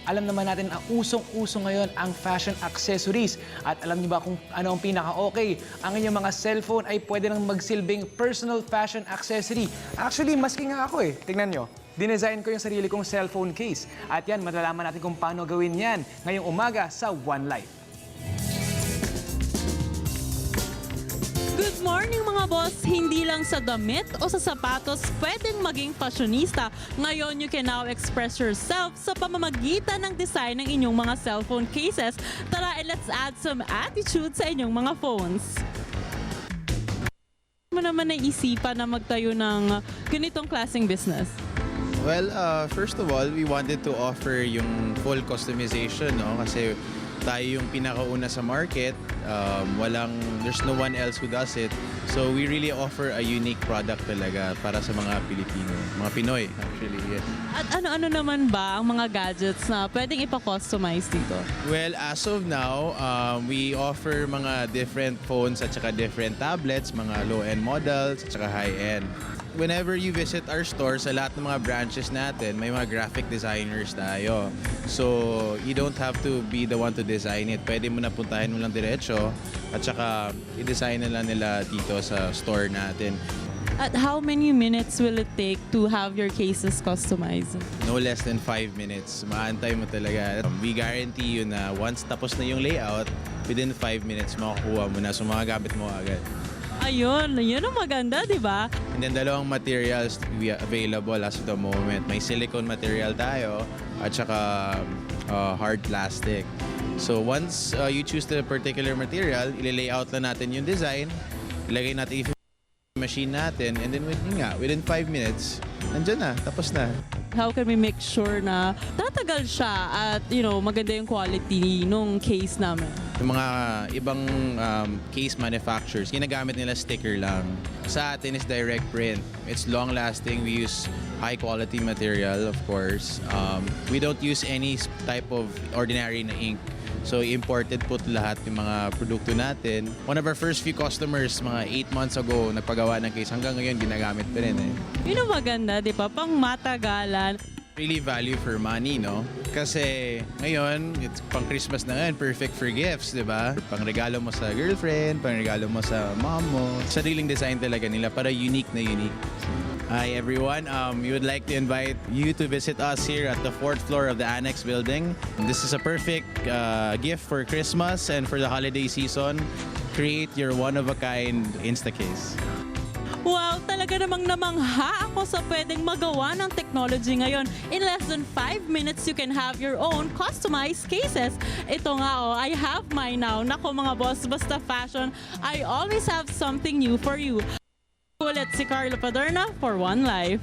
alam naman natin ang usong-uso ngayon ang fashion accessories. At alam niyo ba kung ano ang pinaka-okay? Ang inyong mga cellphone ay pwede nang magsilbing personal fashion accessory. Actually, maski nga ako eh. Tingnan nyo. Dinesign ko yung sarili kong cellphone case. At yan, malalaman natin kung paano gawin yan ngayong umaga sa One Life. Good morning mga boss! Hindi lang sa damit o sa sapatos pwedeng maging fashionista. Ngayon, you can now express yourself sa pamamagitan ng design ng inyong mga cellphone cases. Tara, let's add some attitude sa inyong mga phones. Ano naman naisipan na magtayo ng ganitong klaseng business? Well, first of all, we wanted to offer yung full customization, no? Kasi tayo yung pinakauna sa market. There's no one else who does it. So we really offer a unique product talaga para sa mga Pilipino, mga Pinoy actually. Yes. At ano-ano naman ba ang mga gadgets na pwedeng ipa-customize dito? Well, as of now, we offer mga different phones at saka different tablets, mga low-end models at saka high-end. Whenever you visit our store, sa lahat ng mga branches natin, may mga graphic designers tayo. So, you don't have to be the one to design it. Pwede mo na puntahin mo lang diretso at saka i-design na lang nila dito sa store natin. At how many minutes will it take to have your cases customized? No less than 5 minutes. Maantay mo talaga. We guarantee you na once tapos na yung layout, within 5 minutes makukuha mo na. So, magagamit mo agad. Ayun, yun ang maganda, di ba? And then dalawang materials to be available as of the moment. May silicone material tayo at saka hard plastic. So once you choose the particular material, ile-layout lang natin yung design, ilagay natin yung machine natin, and then within 5 minutes, nandyan na, tapos na. How can we make sure na tatagal siya at maganda yung quality nung case namin? Yung mga ibang case manufacturers, ginagamit nila sticker lang. Sa atin is direct print. It's long-lasting. We use high-quality material, of course. We don't use any type of ordinary na ink. So, imported po lahat yung mga produkto natin. One of our first few customers, mga 8 months ago, nagpagawa ng case. Hanggang ngayon, ginagamit pa rin eh. Yun ang maganda, di ba? Pang matagalan. Really value for money, no? Kasi ngayon, it's pang Christmas na ngayon, perfect for gifts, di ba? Pang regalo mo sa girlfriend, pang regalo mo sa mom mo. Sariling design talaga nila para unique na unique. Hi everyone, we would like to invite you to visit us here at the 4th floor of the Annex building. This is a perfect gift for Christmas and for the holiday season. Create your one-of-a-kind Instacase. Wow, talaga namang namangha ako sa pwedeng magawa ng technology ngayon. In less than 5 minutes, you can have your own customized cases. Ito nga I have mine now. Nako mga boss, basta fashion, I always have something new for you. Ulit si Carlo Paderna for One Life.